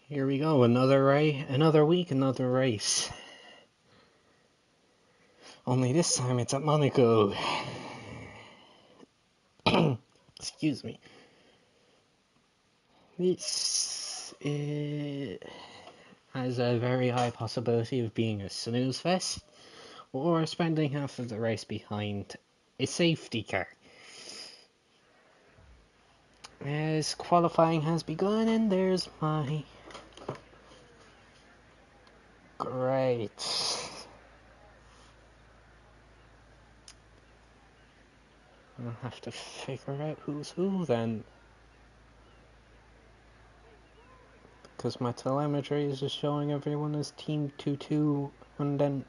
Here we go, another week, another race. Only this time it's at Monaco. Excuse me. This has a very high possibility of being a snooze fest, or spending half of the race behind a safety car. As qualifying has begun, and there's my... Great. I'll have to figure out who's who then. Because my telemetry is just showing everyone as Team 2-2 and then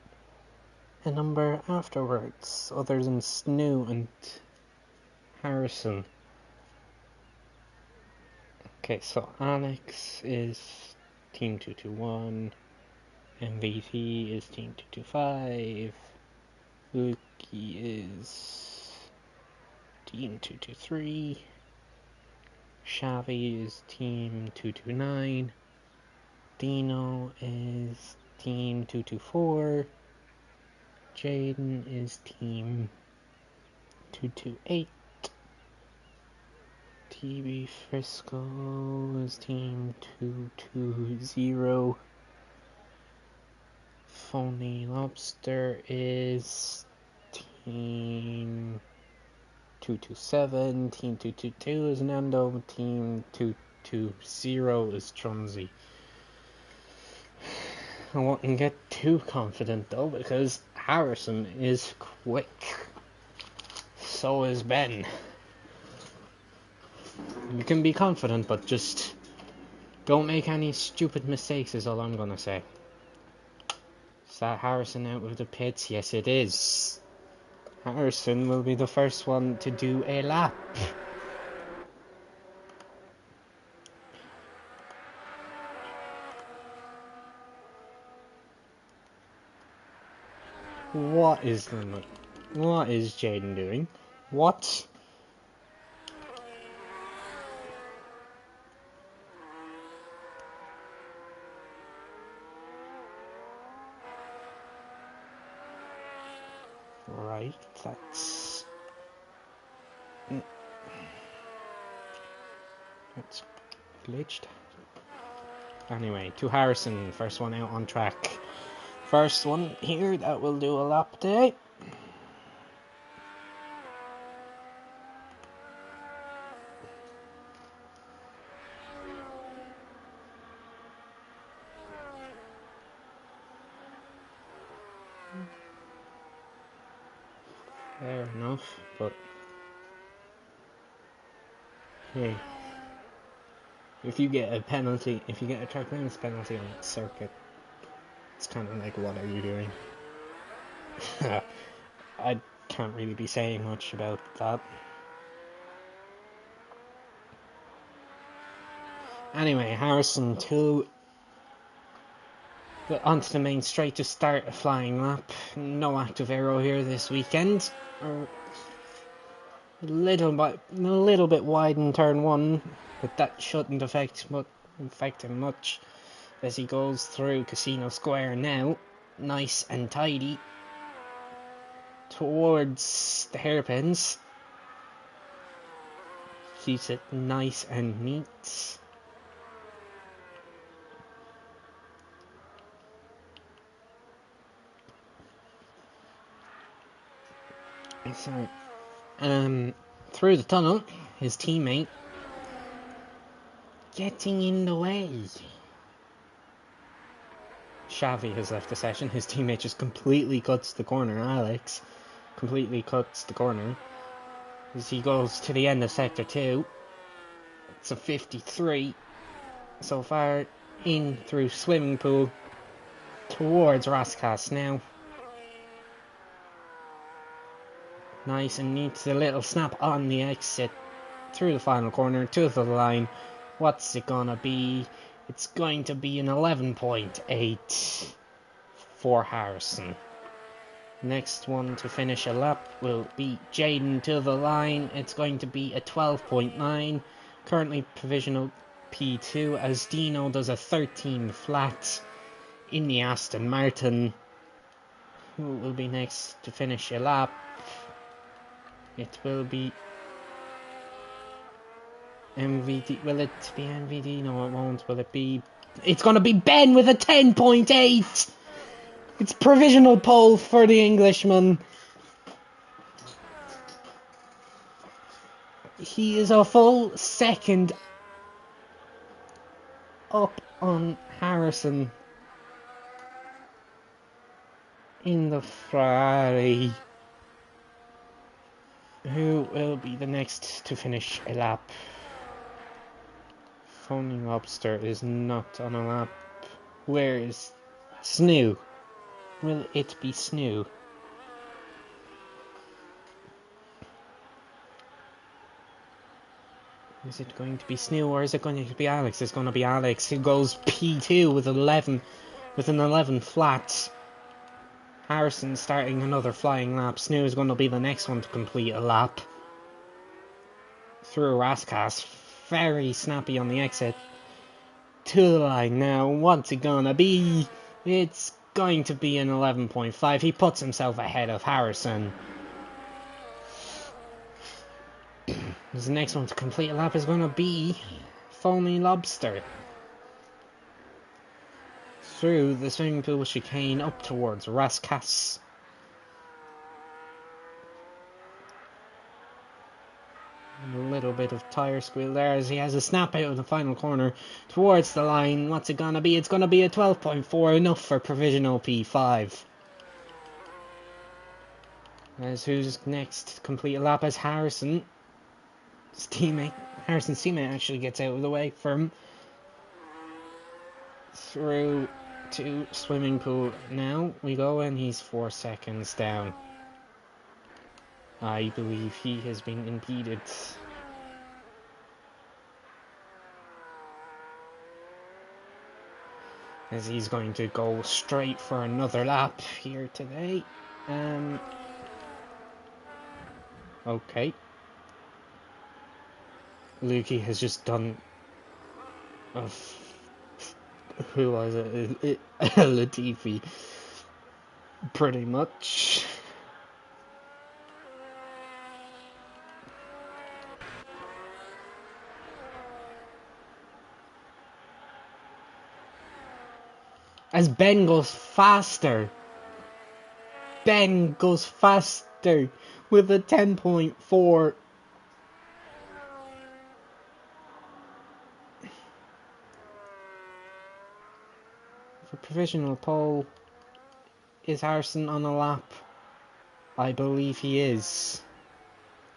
a number afterwards, other than Snoo and Harrison. Okay, so Alex is Team 221, MVT is Team 225, Luki is Team 223, Xavi is Team 229, Dino is Team 224, Jaden is Team 228, TB Frisco is Team 220, Phony Lobster is Team 227, Team 222 is Nando, Team 220 is Chunzi. I wouldn't get too confident though, because Harrison is quick. So is Ben. You can be confident, but just don't make any stupid mistakes is all I'm gonna say. Is that Harrison out of the pits? Yes, it is. Harrison will be the first one to do a lap. What is Jaden doing? What? Right, that's glitched. Anyway, to Harrison, first one out on track. First one here that will do a lap day. Fair enough, but hey, if you get a penalty, if you get a track limits penalty on that circuit, it's kind of like, what are you doing? I can't really be saying much about that. Anyway, Harrison 2 onto the main straight to start a flying lap. No active aero here this weekend. A little bit wide in turn 1, but that shouldn't affect him much as he goes through Casino Square now, nice and tidy, towards the hairpins. Keeps it nice and neat. So, through the tunnel, his teammate getting in the way. Xavi has left the session. His teammate just completely cuts the corner. Alex completely cuts the corner as he goes to the end of sector 2. It's a 53 so far in through swimming pool towards Raskas now. Nice and neat, a little snap on the exit through the final corner to the line. What's it gonna be? It's going to be an 11.8 for Harrison. Next one to finish a lap will be Jaden to the line. It's going to be a 12.9. Currently provisional P2 as Dino does a 13 flat in the Aston Martin. Who will be next to finish a lap? It will be MVD. Will it be MVD? No, it won't. Will it be? It's going to be Ben with a 10.8. It's provisional pole for the Englishman. He is a full second up on Harrison in the Ferrari. Who will be the next to finish a lap? Foaming Lobster is not on a lap. Where is Snoo? Will it be Snoo? Is it going to be Snoo or is it going to be Alex? It's going to be Alex who goes P2 with an 11 flat. Harrison starting another flying lap. Snoo is going to be the next one to complete a lap. Through Raskas. Very snappy on the exit. To the line now. What's it gonna be? It's going to be an 11.5. He puts himself ahead of Harrison. The next one to complete a lap is going to be Foamy Lobster. Through the swimming pool chicane up towards Raskas. A little bit of tyre squeal there as he has a snap out of the final corner towards the line. What's it gonna be? It's gonna be a 12.4, enough for provisional P5. As who's next to complete a lap as Harrison's teammate actually gets out of the way for him. Through to swimming pool now we go, and he's 4 seconds down. I believe he has been impeded. As he's going to go straight for another lap here today. Okay. Lukey has just done who was it? Latifi. Pretty much. As Ben goes faster. Ben goes faster with a 10.4. For provisional pole, is Harrison on a lap? I believe he is.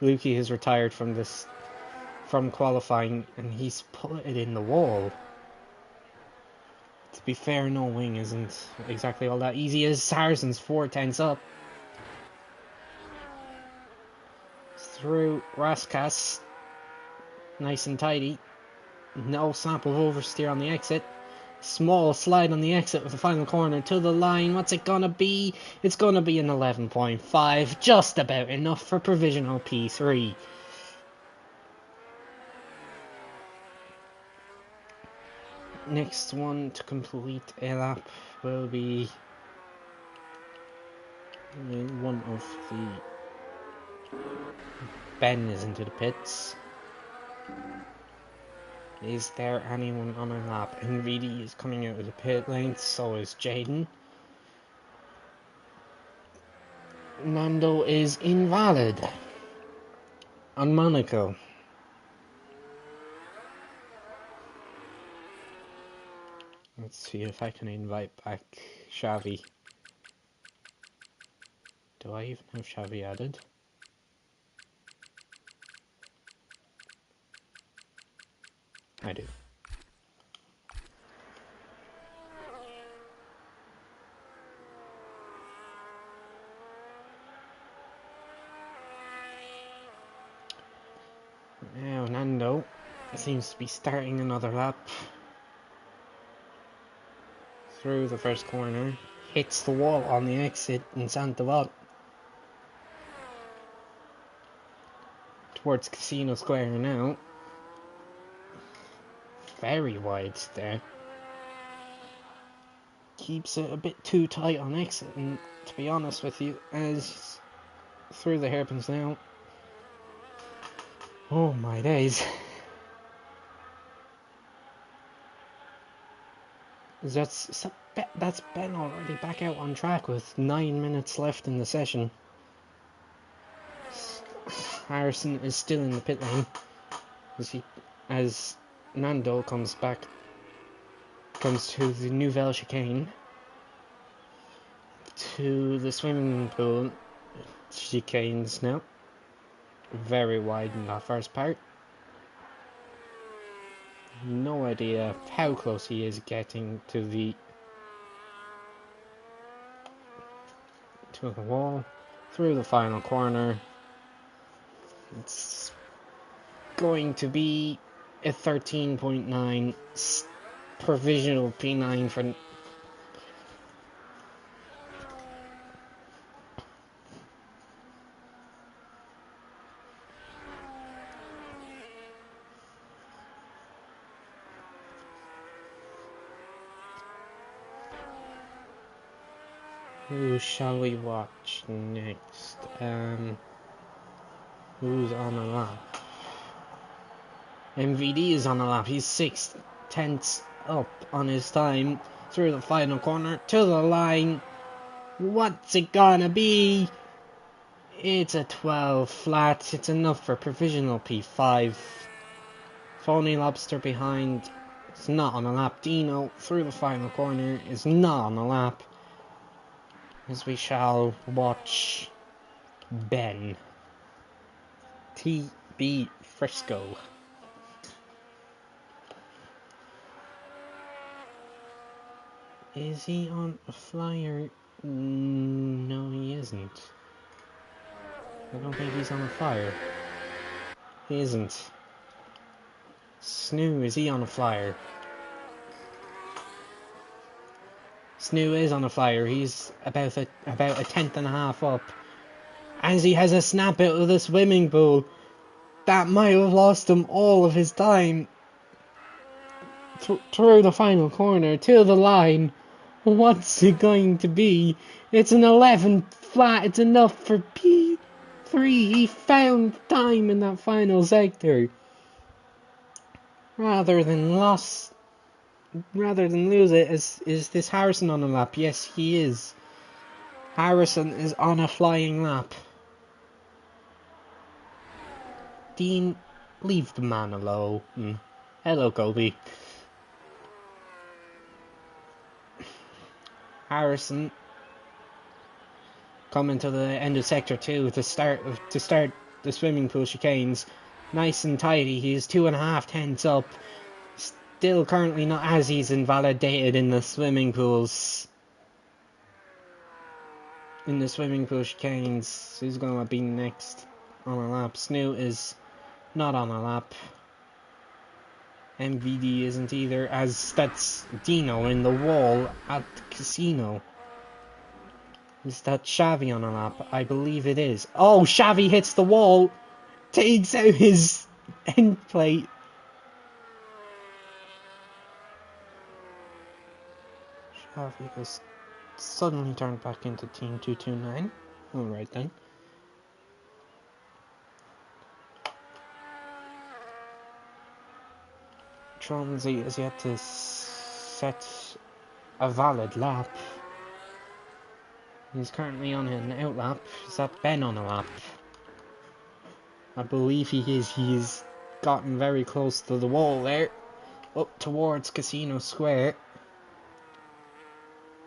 Lukey has retired from qualifying, and he's put it in the wall. To be fair, no wing isn't exactly all that easy, as Harrison's 4/10 up. Through Raskas. Nice and tidy. No snap of oversteer on the exit. Small slide on the exit with the final corner to the line. What's it gonna be? It's gonna be an 11.5. Just about enough for provisional P3. Next one to complete a lap will be one of the... Ben is into the pits. Is there anyone on a lap? NVD is coming out of the pit lane, so is Jaden. Nando is invalid on Monaco. Let's see if I can invite back Xavi. Do I even have Xavi added? I do. Now Nando seems to be starting another lap. Through the first corner, hits the wall on the exit in Santavat. Towards Casino Square now. very wide there. Keeps it a bit too tight on exit, and to be honest with you, as through the hairpins now. Oh my days. That's Ben already back out on track with 9 minutes left in the session. Harrison is still in the pit lane as Nando comes to the Nouvelle chicane, to the swimming pool chicanes now. Very wide in that first part. No idea how close he is getting to the wall. Through the final corner. It's going to be a 13.9 provisional P9 for who shall we watch next? Who's on a lap? MVD is on a lap. He's 6/10 up on his time through the final corner to the line. What's it gonna be? It's a 12 flat. It's enough for provisional P5. Phony Lobster behind. It's not on a lap. Dino through the final corner is not on a lap. As we shall watch Ben. TB Frisco. Is he on a flyer? No, he isn't. I don't think he's on a flyer. He isn't. Snoo, is he on a flyer? Snoo is on a flyer. He's about a tenth and a half up. As he has a snap out of the swimming pool. That might have lost him all of his time. Through the final corner, to the line. What's it going to be? It's an 11 flat. It's enough for P3. He found time in that final sector. Rather than lose it, is this Harrison on a lap? Yes, he is. Harrison is on a flying lap. Dean, leave the man alone. Hello, Kobe. Harrison coming to the end of sector 2 to start the swimming pool chicanes. Nice and tidy. He's 2.5 tenths up. Still currently not as he's invalidated in the swimming pools. In the swimming pool chicanes. Who's going to be next on a lap? Snoo is not on a lap. MVD isn't either, as that's Dino in the wall at the casino. Is that Xavi on a lap? I believe it is. Oh, Xavi hits the wall. Takes out his end plate. Xavi has suddenly turned back into Team 229. Alright then. Tronzy has yet to set a valid lap. He's currently on an out lap. Is that Ben on a lap? I believe he is. He's gotten very close to the wall there. Up towards Casino Square.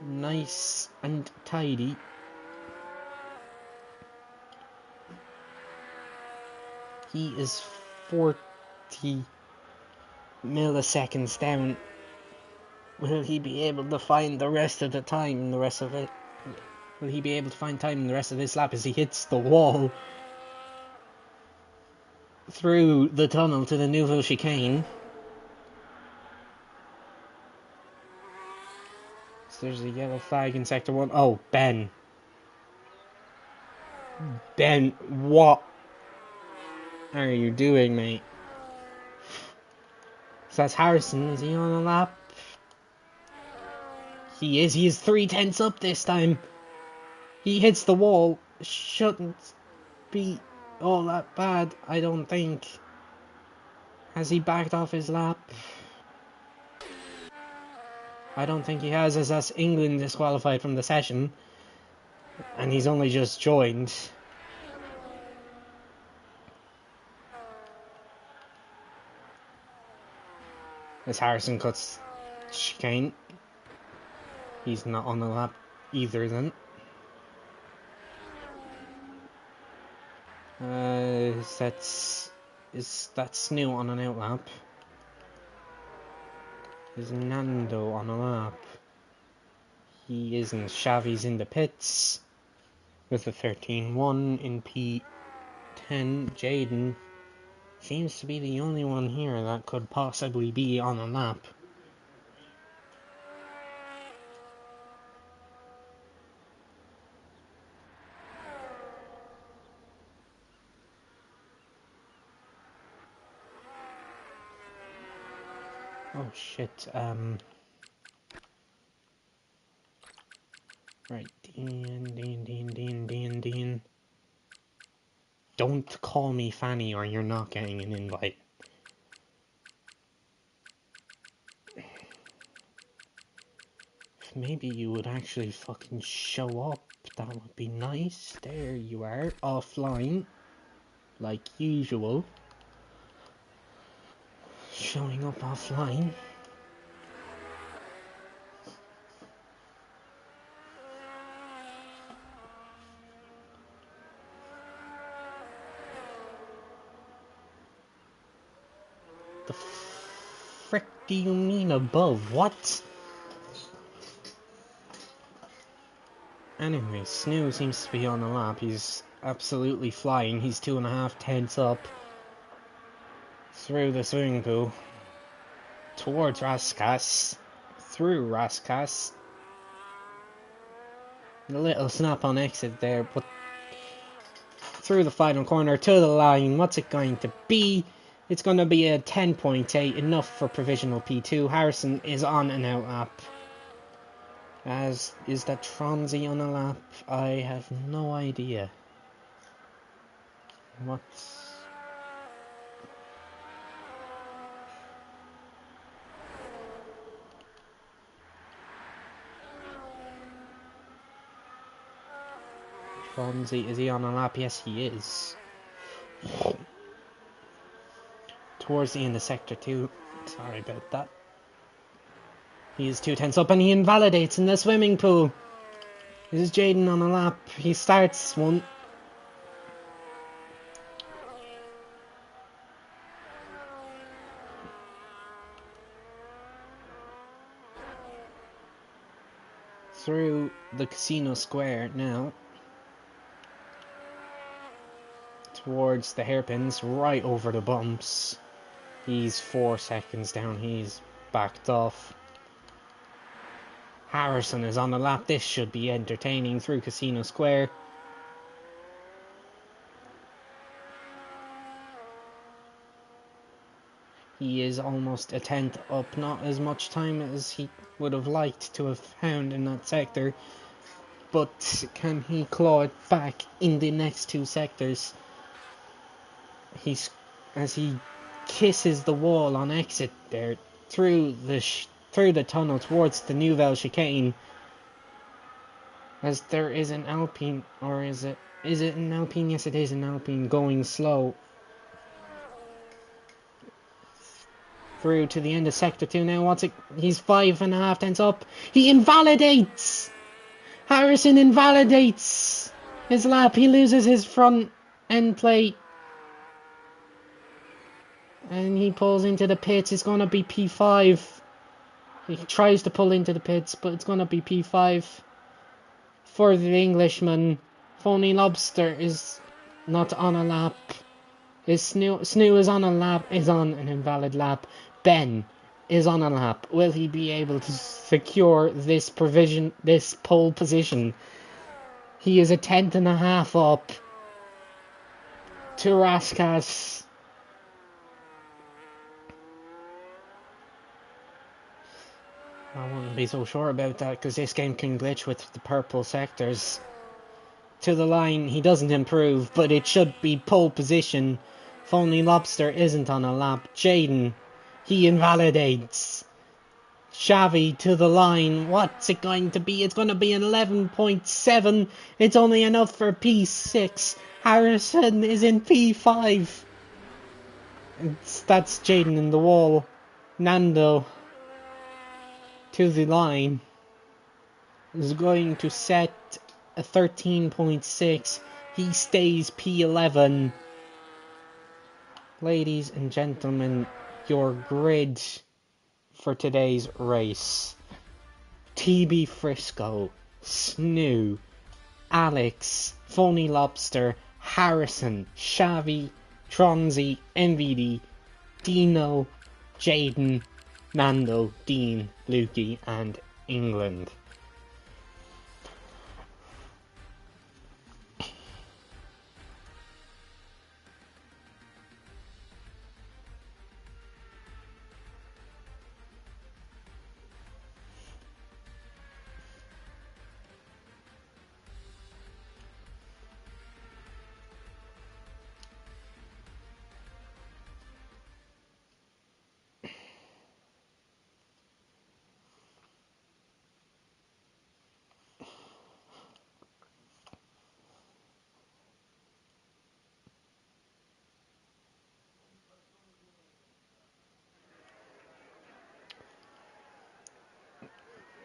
Nice and tidy. He is 40 milliseconds down. Will he be able to find the rest of the time in the rest of it? Will he be able to find time in the rest of this lap as he hits the wall through the tunnel to the Nouvelle chicane? So there's a yellow flag in sector 1. Oh, Ben. Ben, what are you doing, mate? So that's Harrison. Is he on a lap? He is. He is 3/10 up this time. He hits the wall. Shouldn't be all that bad, I don't think. Has he backed off his lap? I don't think he has, as that's England disqualified from the session. And he's only just joined. As Harrison cuts chicane. He's not on the lap either then. Is that Snu on an out lap? Is Nando on a lap? He isn't. Xavi's in the pits with a 13-1 in P10. Jaden seems to be the only one here that could possibly be on a lap. Oh shit, right, Dean. Don't call me Fanny or you're not getting an invite. If maybe you would actually fucking show up, that would be nice. There you are, offline, like usual. Showing up offline. The frick do you mean above? What? Anyway, Snu seems to be on the lap. He's absolutely flying. He's 2.5 tenths up through the swimming pool towards Raskas, through Raskas. A little snap on exit there, but through the final corner to the line. What's it going to be? It's going to be a 10.8, enough for provisional P2. Harrison is on an out lap. As is that Tronzy on a lap? I have no idea. What's... Tronzy, is he on a lap? Yes, he is. Towards the end of sector 2. Sorry about that. He is 2 tenths up and he invalidates in the swimming pool. This is Jaden on a lap. He starts one. Through the casino square now. Towards the hairpins, right over the bumps. He's 4 seconds down. He's backed off. Harrison is on the lap. This should be entertaining through Casino Square. He is almost a tenth up. Not as much time as he would have liked to have found in that sector. But can he claw it back in the next 2 sectors? As he kisses the wall on exit there through the tunnel towards the Nouvelle chicane, as there is an Alpine, or is it an Alpine? Yes, it is an Alpine going slow through to the end of sector 2 now. What's it? He's 5.5 tenths up. He invalidates. Harrison invalidates his lap. He loses his front end plate. And he pulls into the pits. It's going to be P5. He tries to pull into the pits, but it's going to be P5 for the Englishman. Phony Lobster is not on a lap. Snu is on a lap, is on an invalid lap. Ben is on a lap. Will he be able to secure this pole position? He is a 10.5 up to Raskas. I wouldn't be so sure about that because this game can glitch with the purple sectors. To the line, he doesn't improve, but it should be pole position. Phony Lobster isn't on a lap. Jaden, he invalidates. Xavi to the line. What's it going to be? It's going to be an 11.7. It's only enough for P6. Harrison is in P5. That's Jaden in the wall. Nando to the line is going to set a 13.6. He stays P11. Ladies and gentlemen, your grid for today's race: TB Frisco, Snoo, Alex, Phony Lobster, Harrison, Xavi, Tronzy, MVD, Dino, Jaden, Nando, Dean, Lukey, and England.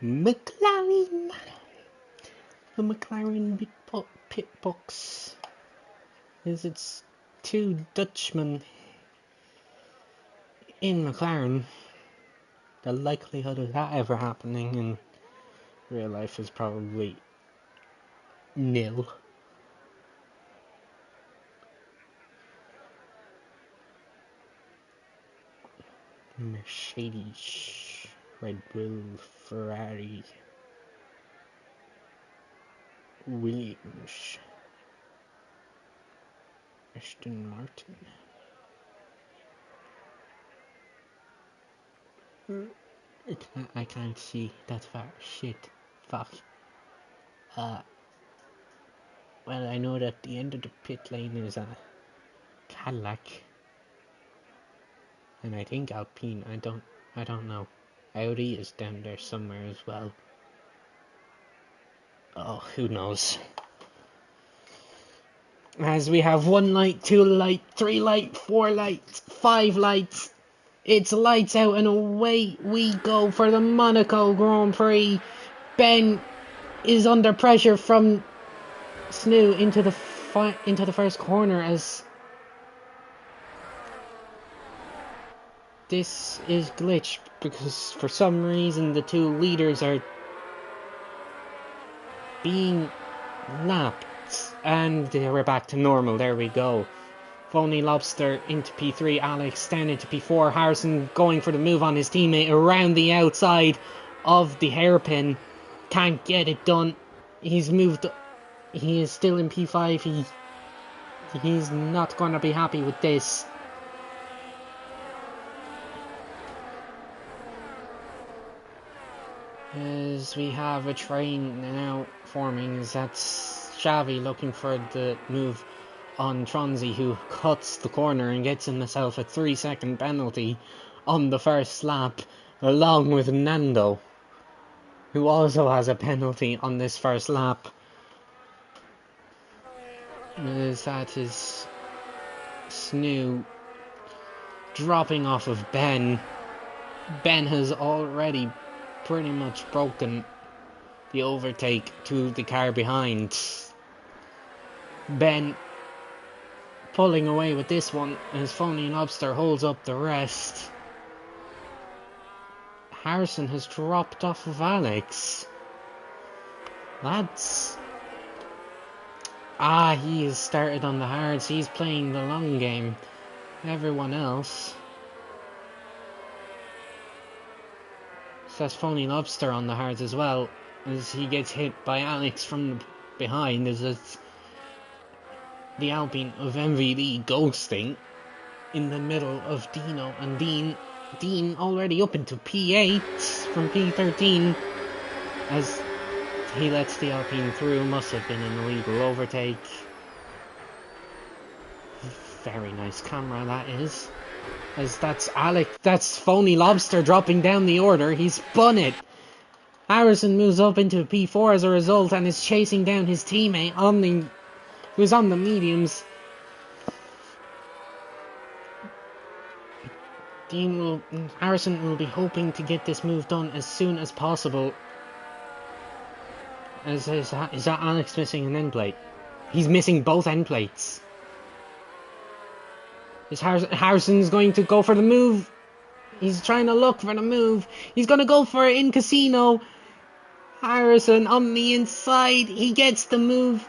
McLaren. The McLaren pit box is its two Dutchmen in McLaren. The likelihood of that ever happening in real life is probably nil. Mercedes, Red Bull, Ferrari, Williams, Aston Martin. I can't see that far. Shit. Fuck. Well, I know that the end of the pit lane is a Cadillac. And I think Alpine, I don't know. Audi is down there somewhere as well. Oh, who knows. As we have 1 light, 2 light, 3 light, 4 lights, 5 lights. It's lights out and away we go for the Monaco Grand Prix. Ben is under pressure from Snoo into the first corner as this is glitched because for some reason the two leaders are being lapped and we're back to normal. There we go. Phony Lobster into P3, Alex down into P4, Harrison going for the move on his teammate around the outside of the hairpin. Can't get it done. He's moved. He is still in P5. He's not going to be happy with this. As we have a train now forming, as that's Xavi looking for the move on Tronzy, who cuts the corner and gets himself a 3-second penalty on the first lap, along with Nando, who also has a penalty on this first lap. As that is Snoo dropping off of Ben. Ben has already pretty much broken the overtake to the car behind. Ben pulling away with this one as Phony Lobster holds up the rest. Harrison has dropped off of Alex. Lads. He has started on the hards. He's playing the long game. Everyone else. So that's Phony Lobster on the hards as well, as he gets hit by Alex from behind, as it's the Alpine of MVD ghosting in the middle of Dino and Dean. Dean already up into P8. from P13 as he lets the Alpine through. Must have been an illegal overtake. Very nice camera, that is. As that's Phony Lobster dropping down the order. He's spun it. Harrison moves up into P4 as a result and is chasing down his teammate who's on the mediums. Harrison will be hoping to get this move done as soon as possible. Is that Alex missing an end plate? He's missing both end plates. Harrison's going to go for the move. He's trying to look for the move. He's going to go for it in Casino. Harrison on the inside. He gets the move.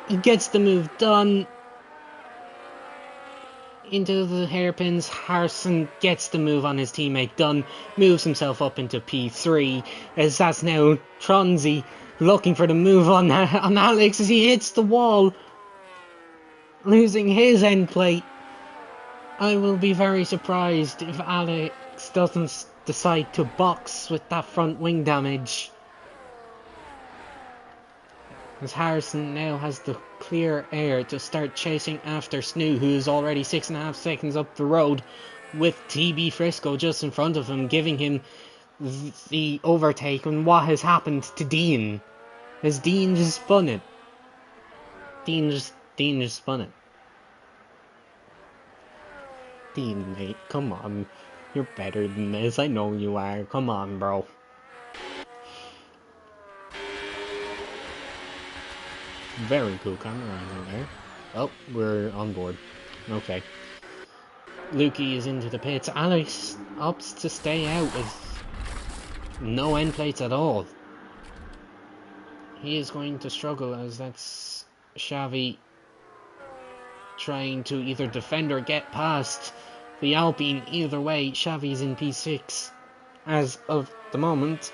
He gets the move done. Into the hairpins. Harrison gets the move on his teammate done. Moves himself up into P3. As that's now Tronzy looking for the move on Alex as he hits the wall. Losing his end plate. I will be very surprised if Alex doesn't decide to box with that front wing damage. As Harrison now has the clear air to start chasing after Snoo, who is already 6.5 seconds up the road, with TB Frisco just in front of him, giving him the overtake. And what has happened to Dean? Has Dean just spun it? Dean just spun it. Dean, mate, come on. You're better than this. I know you are. Come on, bro. Very cool camera angle there. Oh, we're on board. Okay. Lukey is into the pits. Alex opts to stay out with no end plates at all. He is going to struggle as that's Xavi trying to either defend or get past the Alpine. Either way, Xavi's in P6 as of the moment.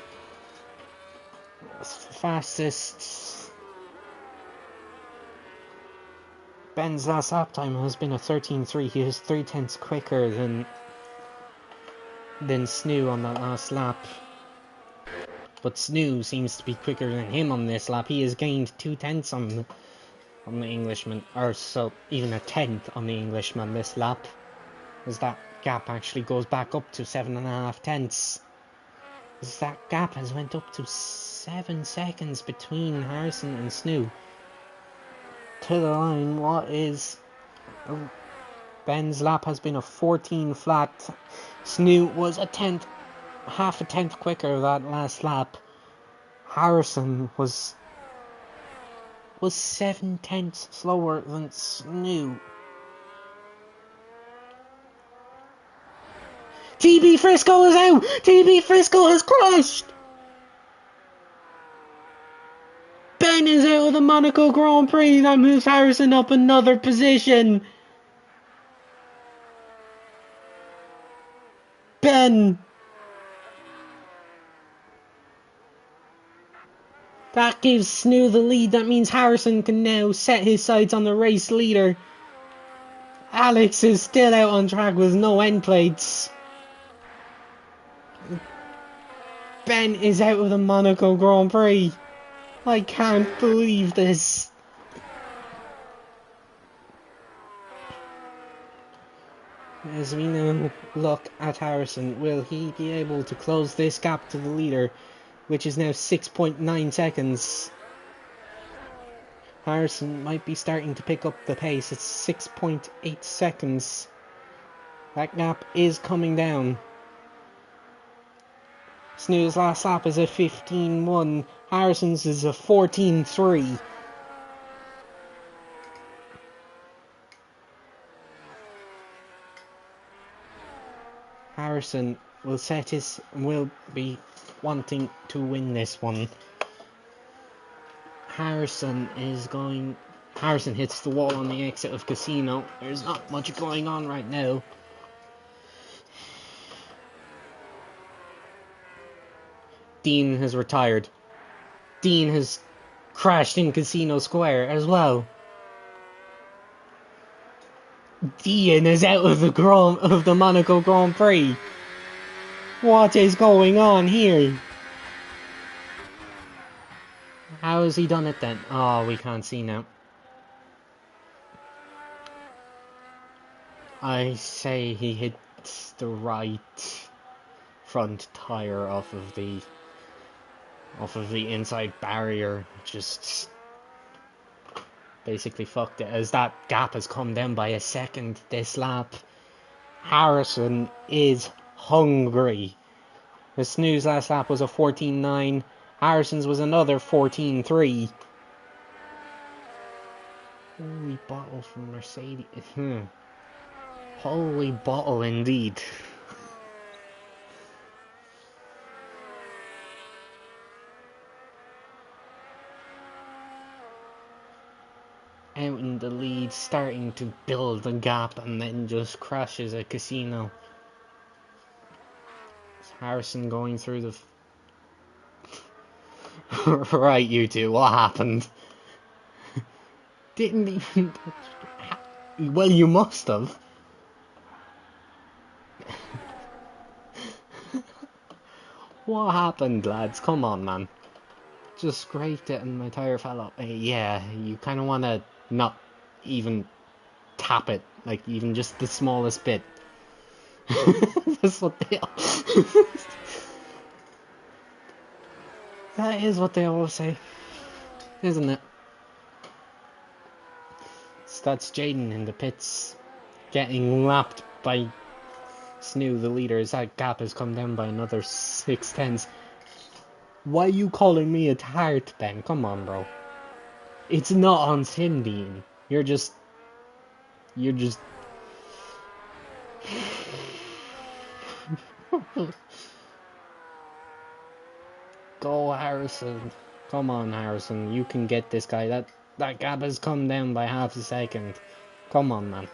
Fastest Ben's last lap time has been a 13.3. He was 0.3 quicker than Snoo on that last lap. But Snoo seems to be quicker than him on this lap. He has gained 0.2 on the Englishman, or so even 1/10 on the Englishman this lap, as that gap actually goes back up to 7.5 tenths. As that gap has went up to 7 seconds between Harrison and Snoo. To the line, what is Ben's lap has been a 14 flat. Snoo was half a tenth quicker that last lap. Harrison was 7 tenths slower than Snoo. TB Frisco is out! TB Frisco has crashed! Ben is out of the Monaco Grand Prix. That moves Harrison up another position. Ben. That gives Snoo the lead. That means Harrison can now set his sights on the race leader. Alex is still out on track with no end plates. Ben is out of the Monaco Grand Prix. I can't believe this. As we now look at Harrison, will he be able to close this gap to the leader, which is now 6.9 seconds? Harrison might be starting to pick up the pace. It's 6.8 seconds. That gap is coming down. Snoo's last lap is a 15.1. Harrison's is a 14.3. Harrison will be wanting to win this one. Harrison hits the wall on the exit of Casino. There's not much going on right now. Dean has retired. Dean has crashed in Casino Square as well. Dean is out of the Monaco Grand Prix. What is going on here? How has he done it then? Oh, we can't see now. I say he hit the right front tire off of the inside barrier. Just basically fucked it, as that gap has come down by a second this lap. Harrison is hungry. The snooze last lap was a 14.9. Harrison's was another 14.3. Holy bottle from Mercedes. Holy bottle indeed. Out in the lead, starting to build a gap, and then just crashes a casino. Harrison going through the... Right, you two, what happened? Didn't even... Well, you must have. What happened, lads? Come on, man. Just scraped it and my tire fell off. Yeah, you kind of want to not even tap it, like even just the smallest bit. That's what they... That is what they always say, isn't it? So that's Jaden in the pits, getting lapped by Snoo, the leader. As that gap has come down by another 6 tenths. Why are you calling me a tart, Ben? Come on, bro. It's not on Sin Bean. You're just... Go, Harrison. Come on, Harrison. You can get this guy. That gap has come down by half a second. Come on, man.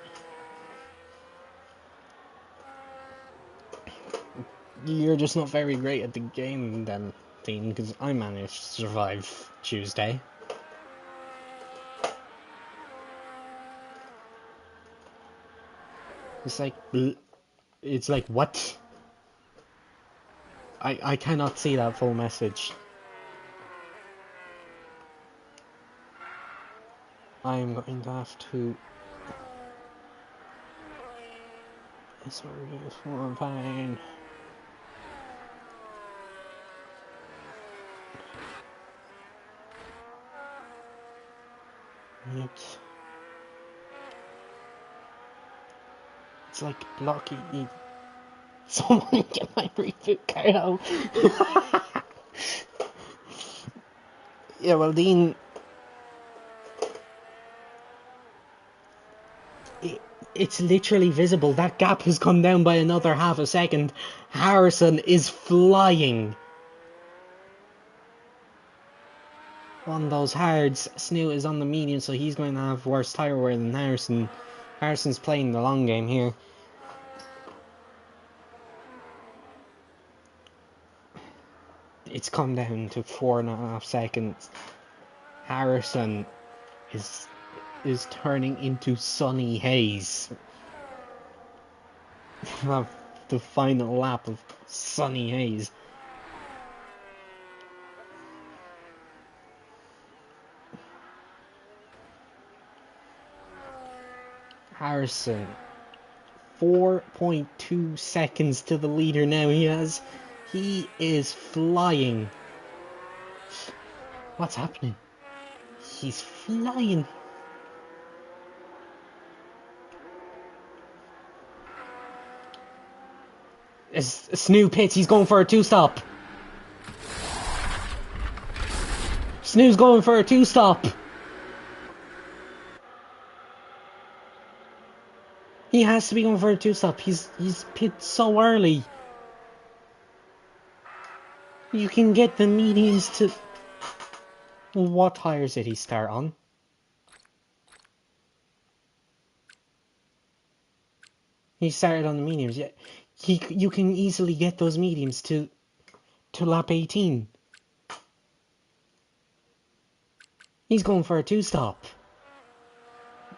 You're just not very great at the game then, Dean, because I managed to survive Tuesday. It's like, what? I cannot see that full message. I'm going to have to... Sorry, for pain. It's like blocky. Someone get my reboot card out. Yeah, well, Dean... It's literally visible. That gap has come down by another half a second. Harrison is flying. On those hards, Snoo is on the medium, so he's going to have worse tyre wear than Harrison. Harrison's playing the long game here. It's come down to 4.5 seconds. Harrison is turning into Sunny Hayes. The final lap of Sunny Hayes. Harrison, 4.2 seconds to the leader now. He is flying. What's happening? He's flying. Snoo pits, he's going for a two-stop. Snoo's going for a two-stop. He has to be going for a two-stop. He's pit so early. You can get the mediums to... What tires did he start on? He started on the mediums, yeah. You can easily get those mediums to lap 18. He's going for a two-stop.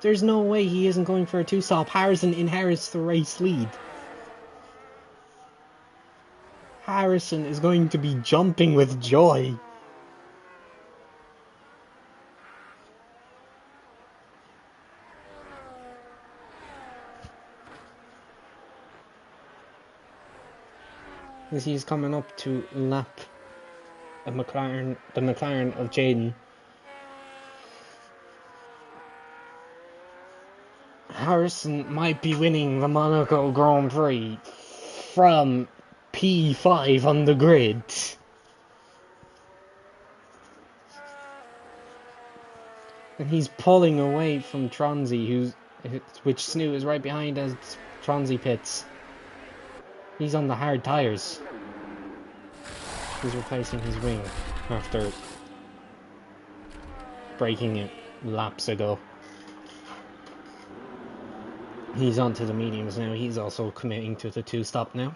There's no way he isn't going for a two-stop. Harrison inherits the race lead. Harrison is going to be jumping with joy. As he's coming up to lap the McLaren of Jaden. Harrison might be winning the Monaco Grand Prix from P5 on the grid. And he's pulling away from Tronzy, which Snoo is right behind as Tronzy pits. He's on the hard tyres. He's replacing his wing after breaking it laps ago. He's onto the mediums now. He's also committing to the 2-stop now.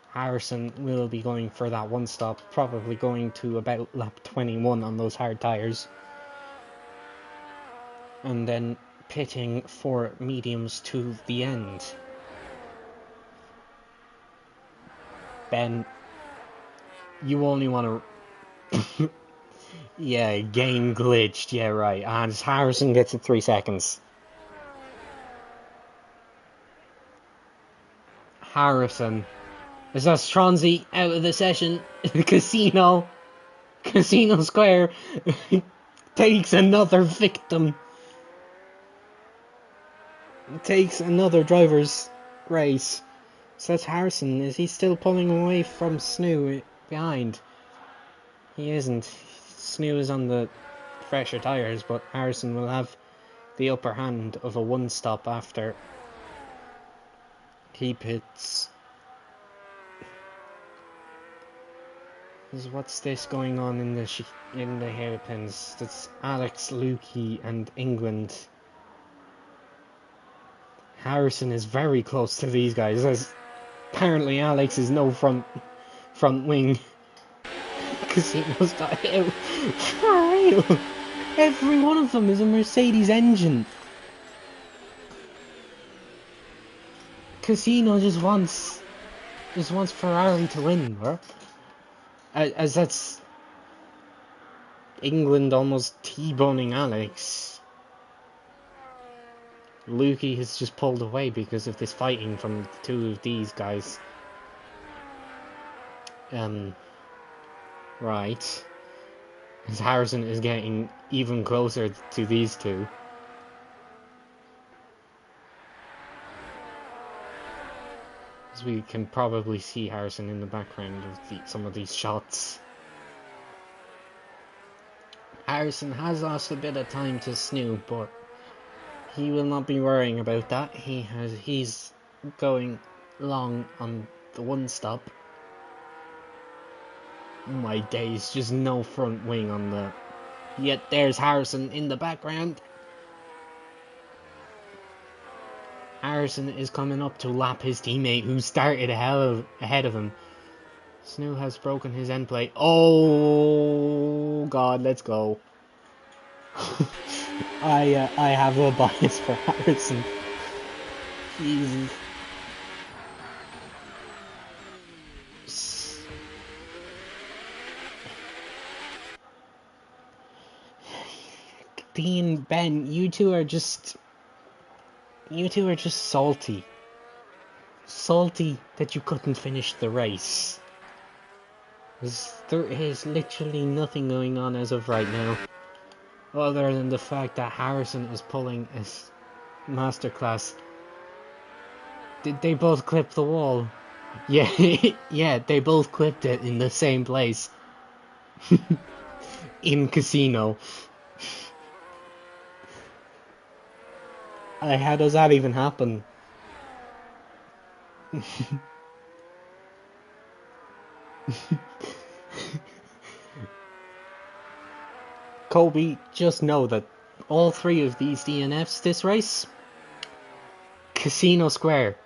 Harrison will be going for that 1-stop, probably going to about lap 21 on those hard tyres. And then pitting for mediums to the end. Ben, you only want to... yeah, game glitched, yeah, right. And Harrison gets it 3 seconds. Harrison. Is that Stronzy out of the session? Casino Square takes another victim. Takes another driver's race. So that's Harrison. Is he still pulling away from Snoo behind? He isn't. Snoo is on the fresher tyres, but Harrison will have the upper hand of a 1-stop after he pits. What's this going on in the hairpins? That's Alex, Lukey, and England. Harrison is very close to these guys, as apparently Alex is no front wing. Casino's got out. For real. Every one of them is a Mercedes engine. Casino just wants Ferrari to win, bro. As that's England almost T-boning Alex. Lukey has just pulled away because of this fighting from the two of these guys. Right. As Harrison is getting even closer to these two. As we can probably see Harrison in the background of some of these shots. Harrison has lost a bit of time to Snoo, but he will not be worrying about that. He's going long on the 1-stop. My days, just no front wing on the... Yet there's Harrison in the background. Harrison is coming up to lap his teammate who started ahead of him. Snoo has broken his end plate. Oh god, let's go. I have a bias for Harrison. Jesus. Dean, Ben, you two are just salty. Salty that you couldn't finish the race. There is literally nothing going on as of right now, other than the fact that Harrison is pulling a masterclass. Did they both clip the wall? Yeah, yeah, they both clipped it in the same place. In Casino. How does that even happen? Kobe, just know that all 3 of these DNFs this race, Casino Square.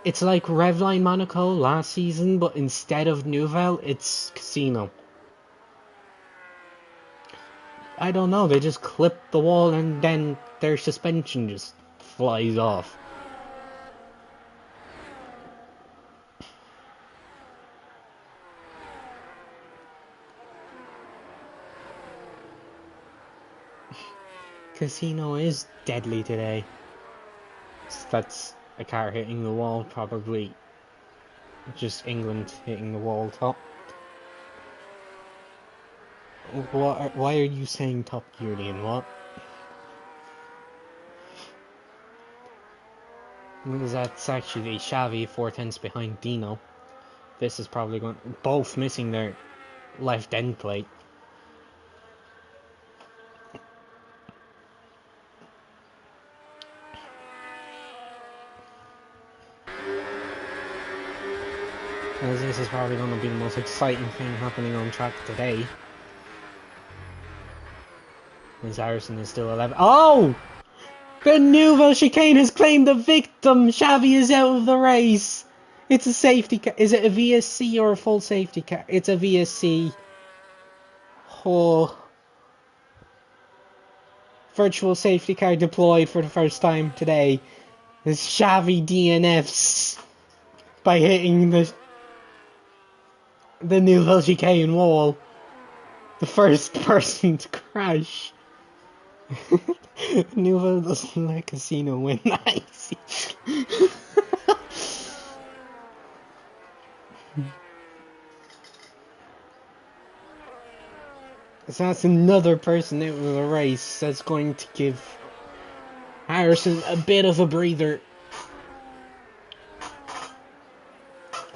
It's like Revline Monaco last season, but instead of Nouvelle, it's Casino. I don't know, they just clip the wall and then their suspension just flies off. Casino is deadly today. That's a car hitting the wall, probably just England hitting the wall top. Why are you saying Top Gear, Liam? What? Because that's actually Xavi 4/10ths behind Dino. This is probably going... Both missing their left end plate. As this is probably going to be the most exciting thing happening on track today. As Harrison is still 11. Oh! The Nouvelle Chicane has claimed the victim! Xavi is out of the race! It's a safety car. Is it a VSC or a full safety car? It's a VSC. Oh. Virtual safety car deployed for the first time today. As Xavi DNFs by hitting the Nouvelle Chicane wall. The first person to crash. Nouvelle doesn't let Casino win. Nice. So that's another person out of the race. That's going to give Harrison a bit of a breather.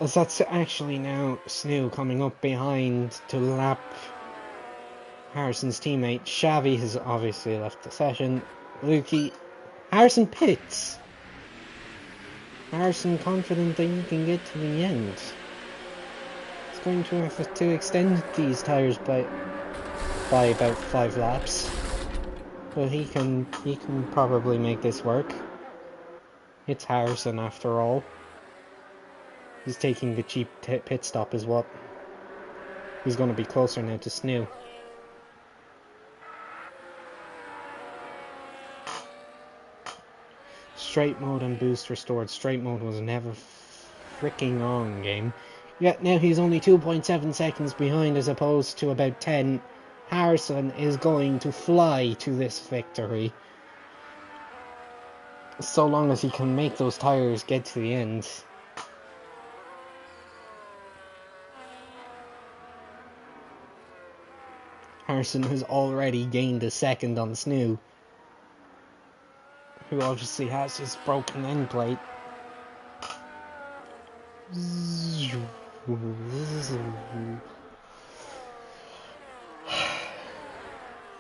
As that's actually now Snoo coming up behind to lap Harrison's teammate. Xavi has obviously left the session. Lukey. Harrison pits. Harrison confident that he can get to the end. He's going to have to extend these tyres by about 5 laps. But he can probably make this work. It's Harrison after all. He's taking the cheap pit stop as well. He's going to be closer now to Snoo. Straight mode and boost restored. Straight mode was never freaking on game. Yet now he's only 2.7 seconds behind as opposed to about 10. Harrison is going to fly to this victory. So long as he can make those tyres get to the end. Harrison has already gained a second on Snoo, who obviously has his broken end plate.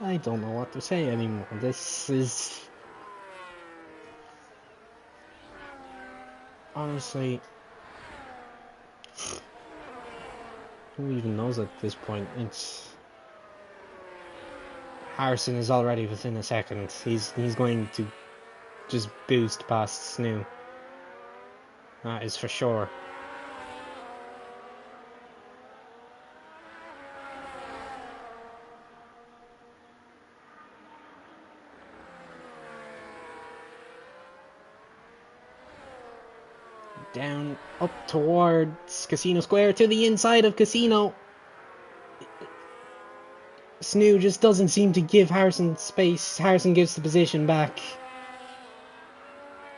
I don't know what to say anymore. This is... honestly... who even knows at this point? It's... Harrison is already within a second. He's going to just boost past Snoo. That is for sure. Down, up towards Casino Square, to the inside of Casino. Snoo just doesn't seem to give Harrison space. Harrison gives the position back.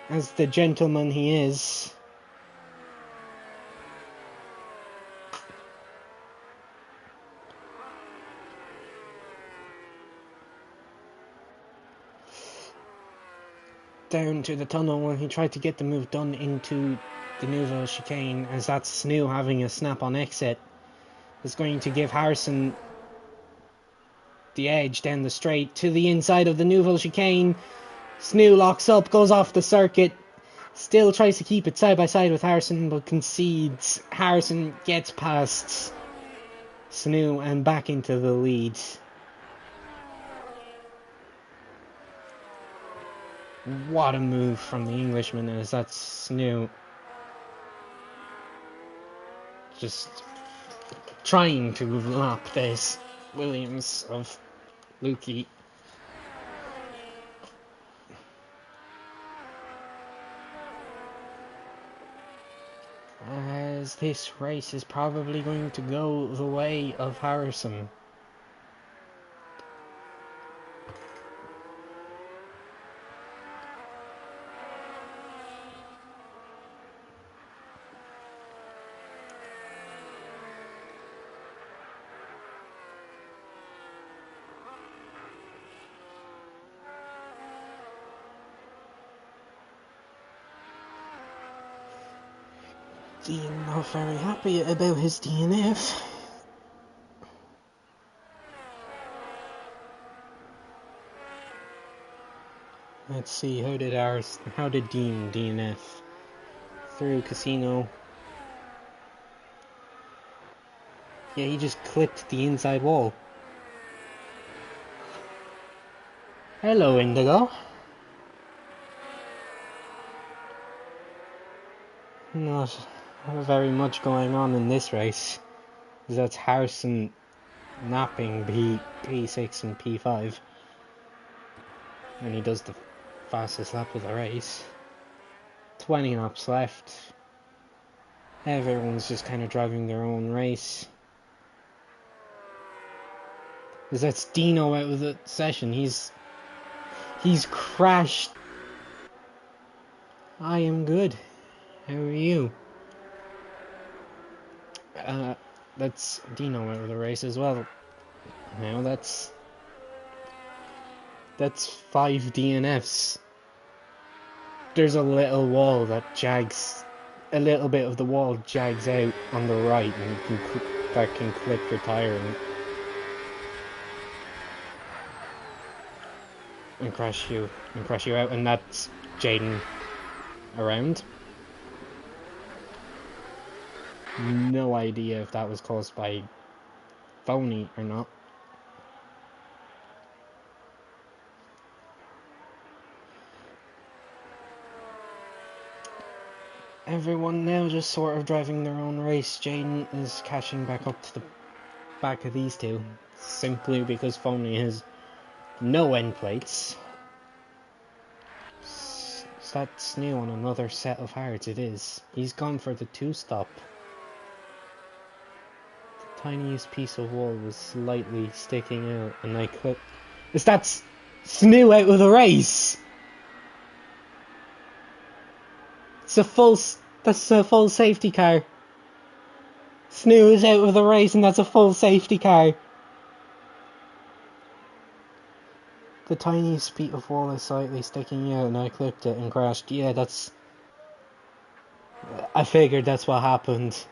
As the gentleman he is. Down to the tunnel when he tried to get the move done into the Nouvelle Chicane, as that's Snoo having a snap on exit. Is going to give Harrison the edge down the straight to the inside of the Nouvelle Chicane. Snoo locks up, goes off the circuit, still tries to keep it side by side with Harrison, but concedes. Harrison gets past Snoo and back into the lead. What a move from the Englishman, as that's Snoo just trying to lap this Williams of Lukey. As this race is probably going to go the way of Harrison. Dean not very happy about his DNF. Let's see, how did Dean DNF? Through Casino. Yeah, he just clipped the inside wall. Hello, Indigo. Not very much going on in this race. That's Harrison napping P6 and P5. And he does the fastest lap of the race. 20 laps left. Everyone's just kind of driving their own race. Because that's Dino out of the session. He's crashed. I am good. How are you? That's Dino out of the race as well. Now that's 5 DNFs. There's a little wall that jags, a little bit of the wall jags out on the right, and that can clip your tire and crash you out, and that's Jaden around. No idea if that was caused by phony or not. Everyone now just sort of driving their own race. Jaden is catching back up to the back of these two, simply because phony has no end plates. That's new on another set of hards, it is. He's gone for the 2-stop. The tiniest piece of wall was slightly sticking out, and I could... That's Snoo out of the race! That's a full safety car. Snoo is out of the race, and that's a full safety car. The tiniest bit of wall is slightly sticking out, and I clipped it and crashed. Yeah, I figured that's what happened.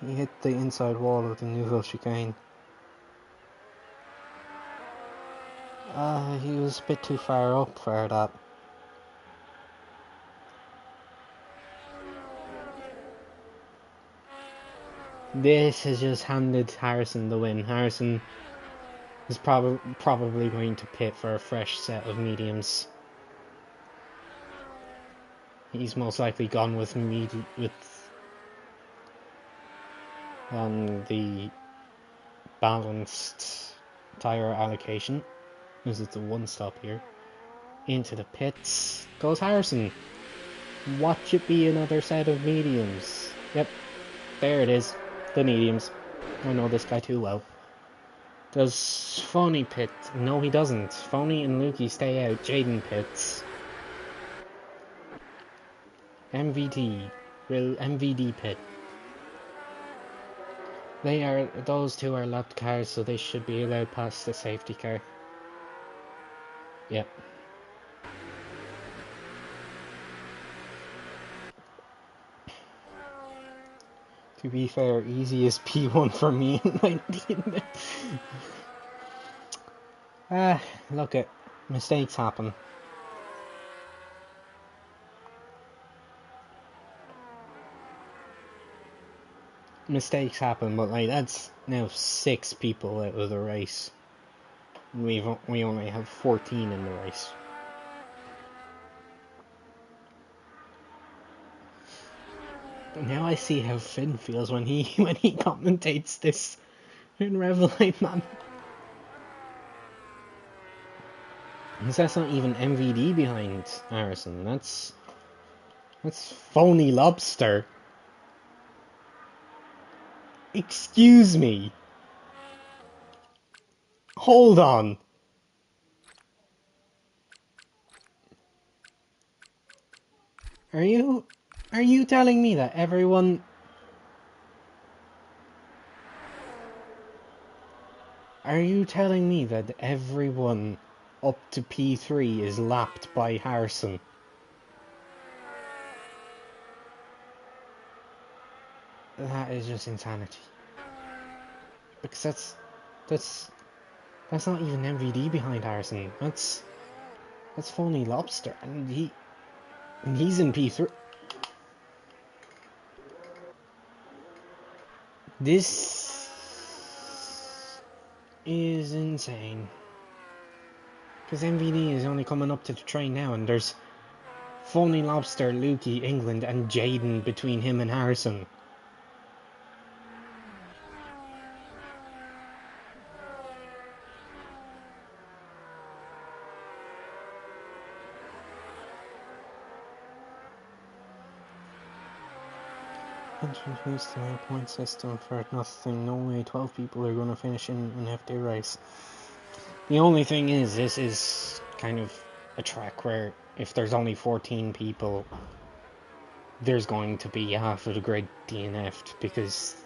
He hit the inside wall of the Newville chicane. He was a bit too far up for that. This has just handed Harrison the win. Harrison is probably going to pit for a fresh set of mediums. He's most likely gone with the balanced tire allocation, because it's a 1-stop here. Into the pits goes Harrison. Watch it be another set of mediums. Yep, there it is. The mediums. I know this guy too well. Does Phony pit? No, he doesn't. Phony and Lukey stay out. Jaden pits. MVD. Will MVD pit. Those two are lapped cars, so they should be allowed past the safety car. Yep. To be fair, easiest P1 for me in 19. Look at mistakes happen. Mistakes happen, but like that's now 6 people out of the race. We only have 14 in the race. Now I see how Finn feels when he commentates this in Revelite, man. Because that's not even MVD behind Harrison. That's Phony Lobster. Excuse me. Hold on. Are you telling me that everyone... Are you telling me that everyone up to P3 is lapped by Harrison? That is just insanity. Because that's not even MVD behind Harrison. That's Phony Lobster, and he's in P3. This is insane. Because MVD is only coming up to the train now, and there's Phony Lobster, Lukey, England, and Jaden between him and Harrison. Introduce the new point system for nothing. No way 12 people are going to finish in an FD race. The only thing is, this is kind of a track where if there's only 14 people, there's going to be half of the grid DNF'd, because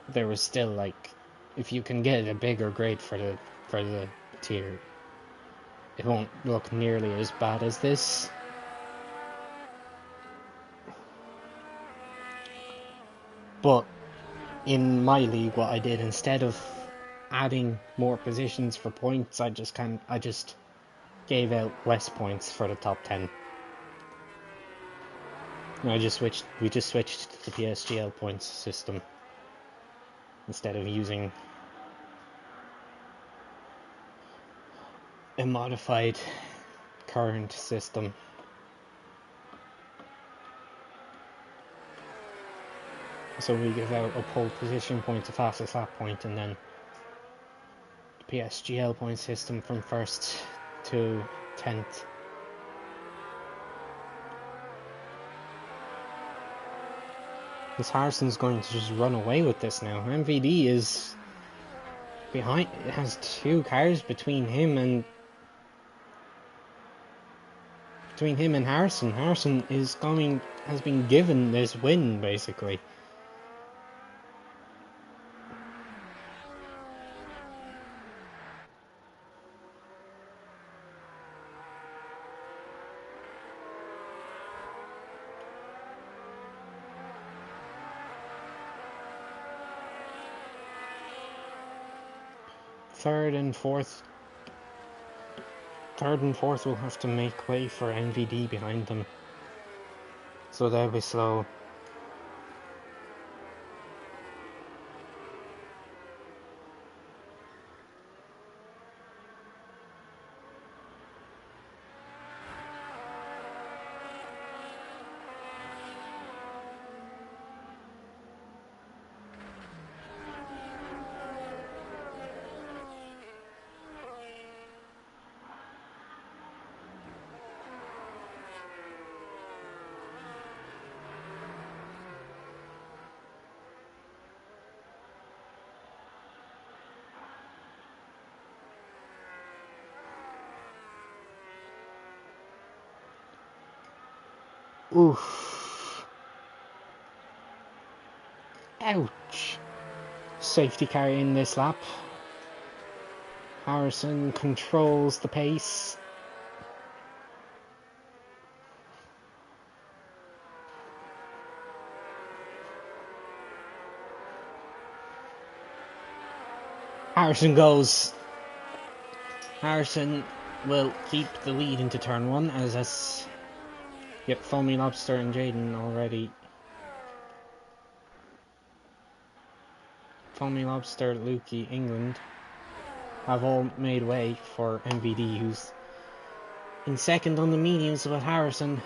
there was still, like, if you can get a bigger grid for the tier, it won't look nearly as bad as this. But in my league, what I did, instead of adding more positions for points, I just gave out less points for the top 10. And we just switched to the PSGL points system instead of using a modified current system. So we give out a pole position point, a fastest lap point, and then the PSGL point system from 1st to 10th. Because Harrison's going to just run away with this now. MVD is behind, it has 2 cars between him and Harrison. Harrison has been given this win, basically. Third and fourth will have to make way for MVD behind them, so they'll be slow. Oof. Ouch. Safety car in this lap. Harrison controls the pace. Harrison goes. Harrison will keep the lead into turn 1, as that's... Yep, Foamy Lobster and Jaden already. Foamy Lobster, Lukey, England have all made way for MVD, who's in second on the mediums, but Harrison...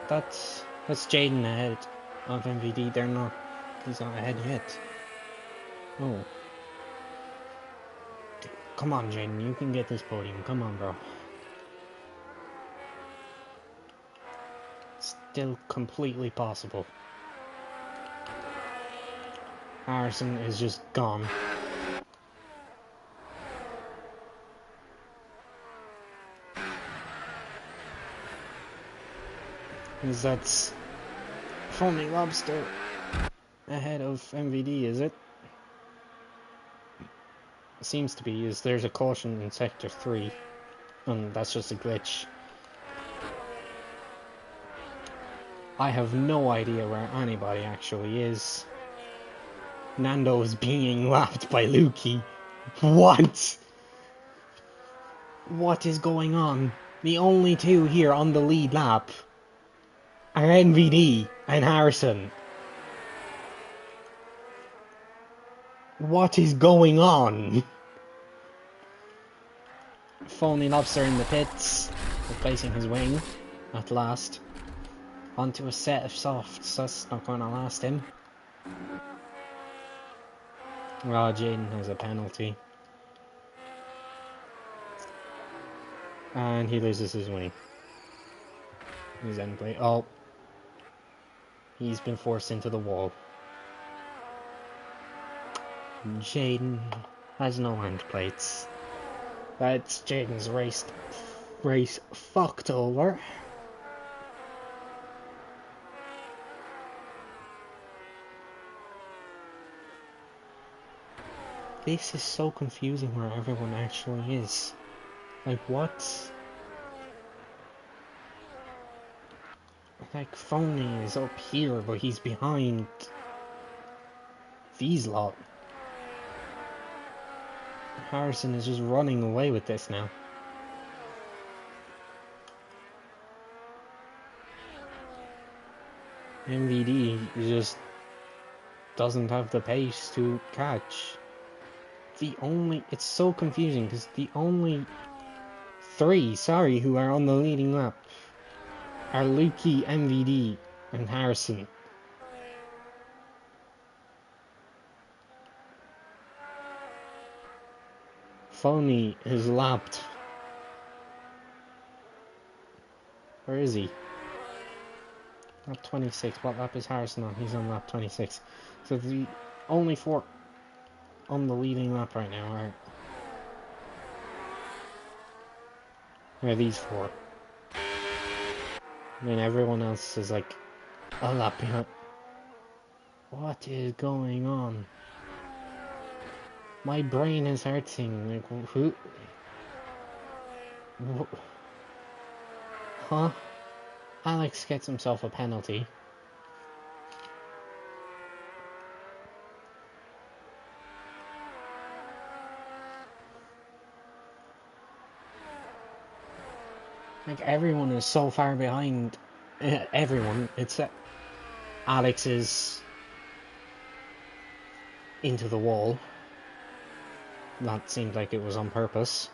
That's Jaden ahead of MVD. He's not ahead yet. Oh. Come on, Jaden, you can get this podium. Come on, bro. Still completely possible. Harrison is just gone. Because that's Foamy Lobster ahead of MVD, is it? Seems to be, is there's a caution in sector 3, and that's just a glitch. I have no idea where anybody actually is. Nando is being lapped by Lukey. What? What is going on? The only two here on the lead lap are NVD and Harrison. What is going on? Phony Lobster in the pits, replacing his wing at last. Onto a set of softs, that's not going to last him. Oh, Jaden has a penalty. And he loses his wing. His end plate. Oh. He's been forced into the wall. Jaden has no end plates. That's Jaden's race fucked over. This is so confusing where everyone actually is. Like, what? Like, Phony is up here, but he's behind these lot. Harrison is just running away with this now. MVD just doesn't have the pace to catch. It's so confusing because the only three, who are on the leading lap are Lukey, MVD, and Harrison. Phony is lapped. Where is he? Lap 26. What lap is Harrison on? He's on lap 26. So the only four on the leading lap right now are these four. And then everyone else is like a lap behind. What is going on? My brain is hurting. Like, who? Huh? Alex gets himself a penalty. Like, everyone is so far behind everyone except Alex is into the wall. That seemed like it was on purpose.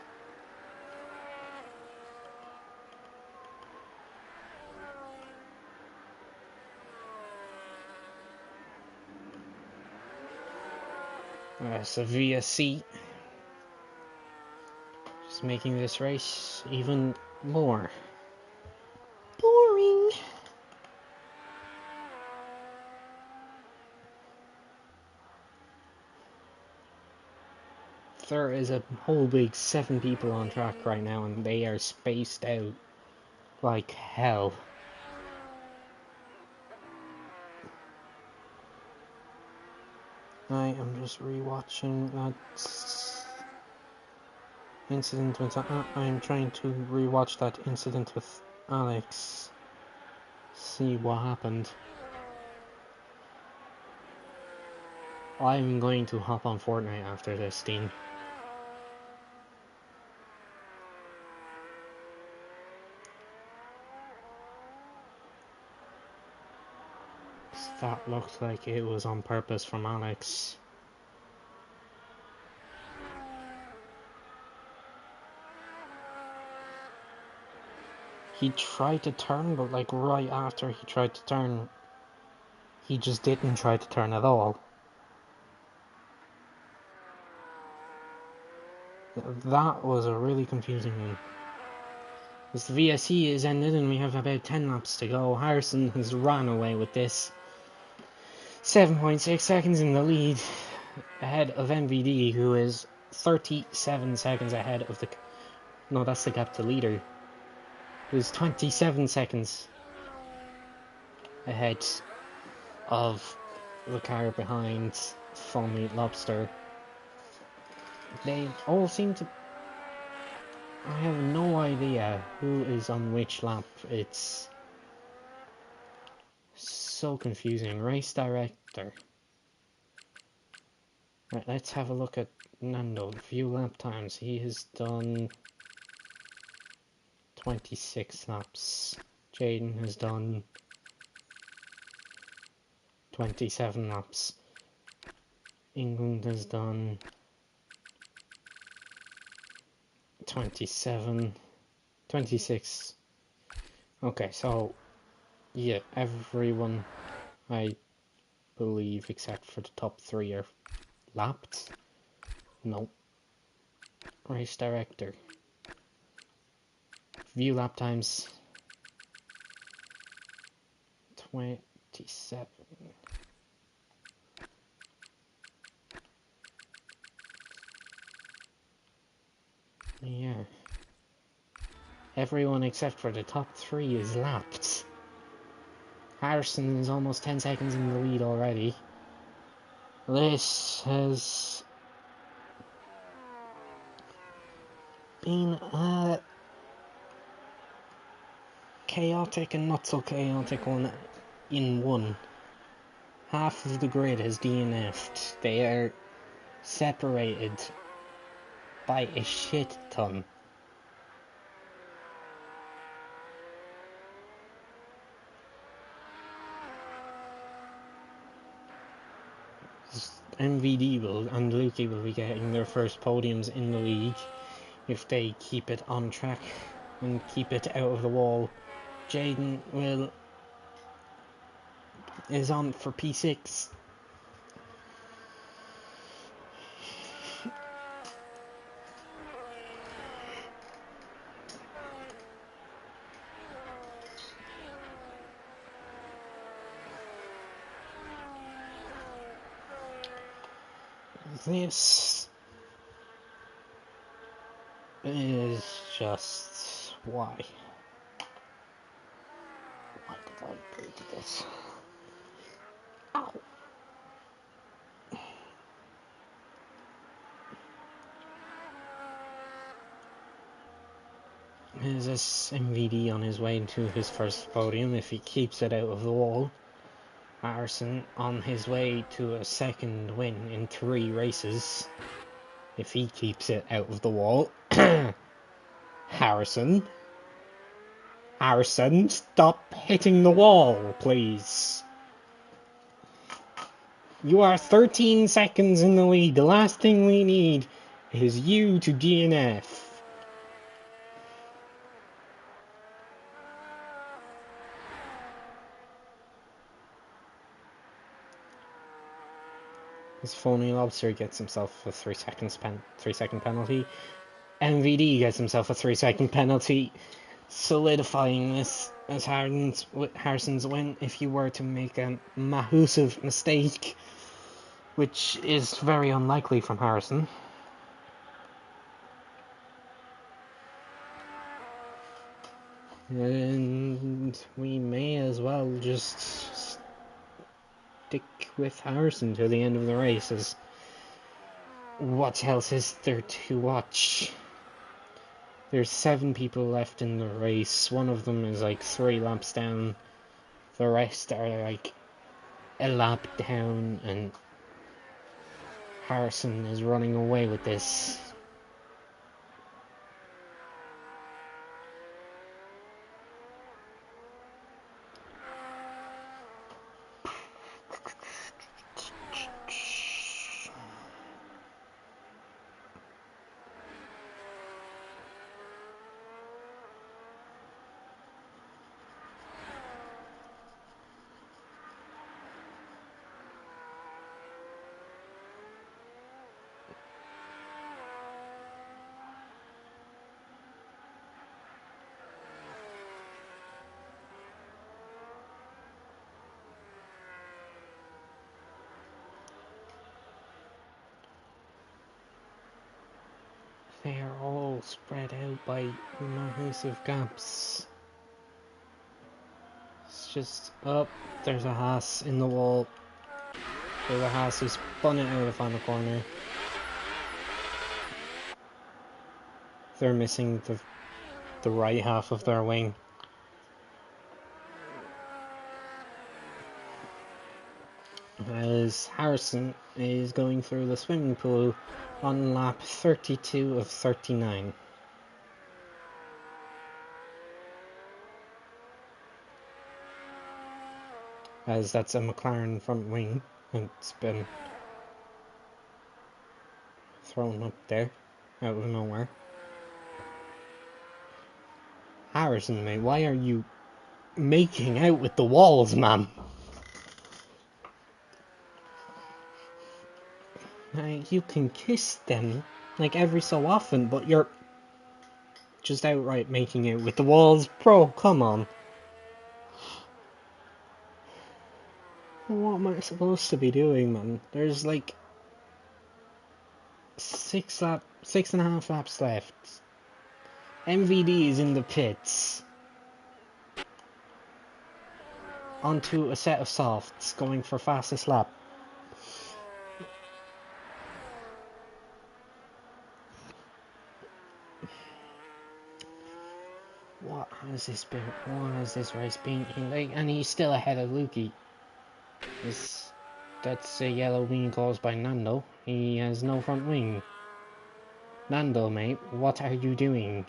Sevilla C. Just making this race even more boring. There is a whole big 7 people on track right now and they are spaced out like hell. I am just rewatching that incident with I'm trying to rewatch that incident with Alex. See what happened. I'm going to hop on Fortnite after this, Dean. That looked like it was on purpose from Alex. He tried to turn, but like right after he tried to turn, he just didn't try to turn at all. That was a really confusing one. As the VSE is ended and we have about 10 laps to go, Harrison has ran away with this. 7.6 seconds in the lead, ahead of MVD, who is 37 seconds ahead of the... No, that's the gap to leader. Who's 27 seconds ahead of the car behind Foamy Lobster. They all seem to... I have no idea who is on which lap. It's so confusing. Race director. Right, let's have a look at Nando. View lap times. He has done 26 laps. Jaden has done 27 laps. England has done 27, 26. Okay, so yeah, everyone, I believe, except for the top 3 are lapped. No. Race director. View lap times. 27. Yeah. Everyone except for the top 3 is lapped. Harrison is almost 10 seconds in the lead already. This has been a chaotic and not so chaotic one in one. Half of the grid has DNF'd. They are separated by a shit ton. MVD and Lukey will be getting their first podiums in the league if they keep it on track and keep it out of the wall. Jaden is on for P6. This is just why. Why did I agree to this? Ow. Is this MVD on his way to his first podium if he keeps it out of the wall? Harrison on his way to a second win in 3 races if he keeps it out of the wall. Harrison, stop hitting the wall, please. You are 13 seconds in the lead. The last thing we need is you to DNF. This phony lobster gets himself a 3-second penalty. MVD gets himself a 3-second penalty, solidifying this as Harrison's win if he were to make a massive mistake, which is very unlikely from Harrison. And we may as well just stick with Harrison to the end of the race, as what else is there to watch? There's 7 people left in the race. One of them is like 3 laps down. The rest are like a lap down, and Harrison is running away with this. They are all spread out by massive gaps. It's just, oh, there's a Haas in the wall. There's a Haas who spun it out of the final corner. They're missing the right half of their wing. as Harrison is going through the swimming pool on lap 32 of 39. As that's a McLaren front wing, and it's been thrown up there out of nowhere. Harrison, mate, why are you making out with the walls, man? You can kiss them like every so often, but you're just outright making out with the walls. Bro, come on. What am I supposed to be doing, man? There's like 6.5 laps left. MVD is in the pits. Onto a set of softs, going for fastest lap. What has this been? What has this race been? And he's still ahead of Lukey. That's a yellow wing caused by Nando. He has no front wing. Nando, mate, what are you doing?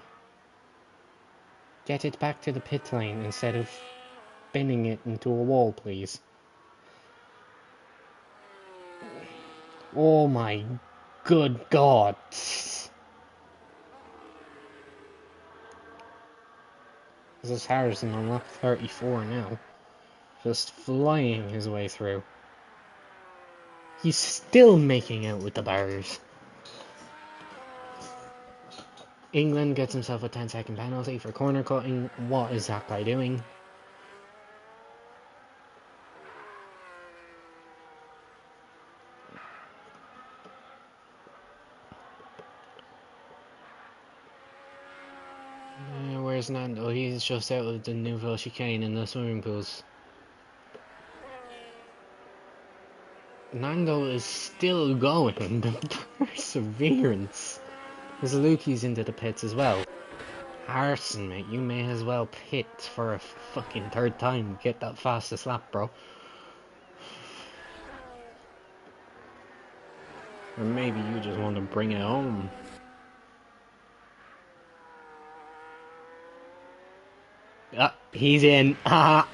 Get it back to the pit lane instead of spinning it into a wall, please. Oh my good God. This is Harrison on lap 34 now. Just flying his way through. He's still making out with the barriers. England gets himself a 10-second penalty for corner cutting. What is that guy doing? Where's Nando? He's just out of the Nouvelle chicane in the swimming pools. Nando is still going. The perseverance. There's Lukey's into the pits as well. Harrison, mate, you may as well pit for a fucking third time. Get that fastest lap, bro. Or maybe you just want to bring it home. Ah, he's in. Ah,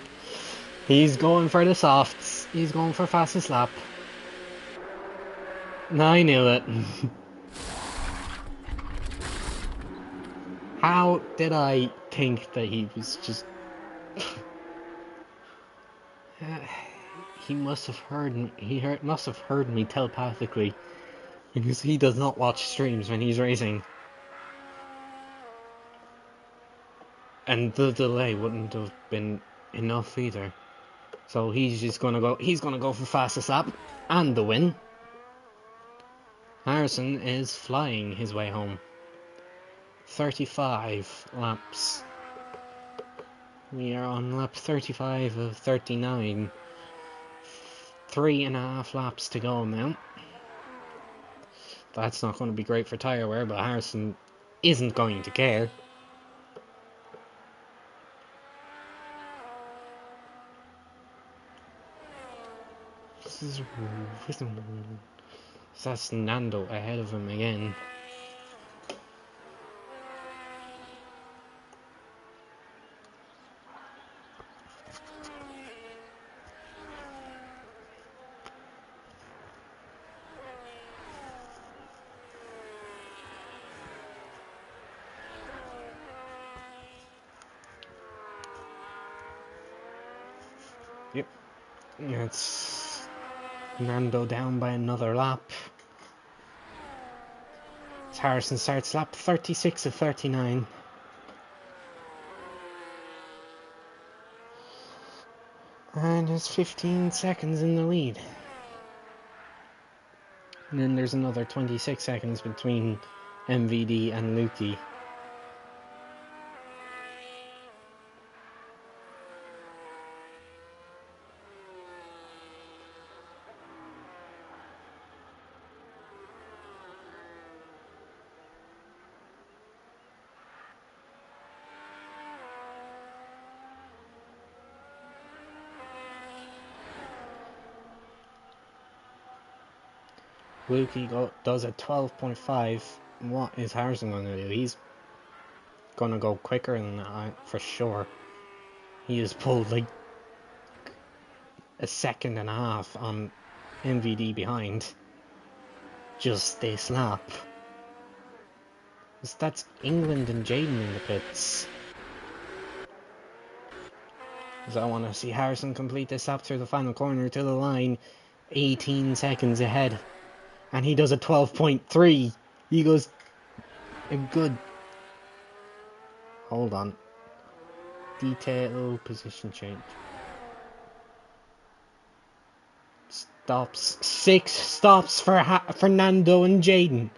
he's going for the softs. He's going for fastest lap. I knew it. How did I think that he was just... he must have heard me. Must have heard me telepathically. Because he does not watch streams when he's racing. And the delay wouldn't have been enough either. So he's just gonna go for fastest lap and the win. Harrison is flying his way home. 35 laps. We are on lap 35 of 39. 3.5 laps to go now. That's not going to be great for tyre wear, but Harrison isn't going to care. That's Nando ahead of him again. Yep. It's Nando down by another lap. Harrison starts lap 36 of 39. And is 15 seconds in the lead. And then there's another 26 seconds between MVD and Lukey. Lukey does a 12.5. What is Harrison going to do? He's going to go quicker than that for sure. He has pulled like a second and a half on MVD behind just this lap. That's England and Jaden in the pits. So I want to see Harrison complete this lap through the final corner to the line, 18 seconds ahead. And he does a 12.3. He goes a good... Hold on. Detail, position change. Stops. 6 stops for Fernando and Jaden.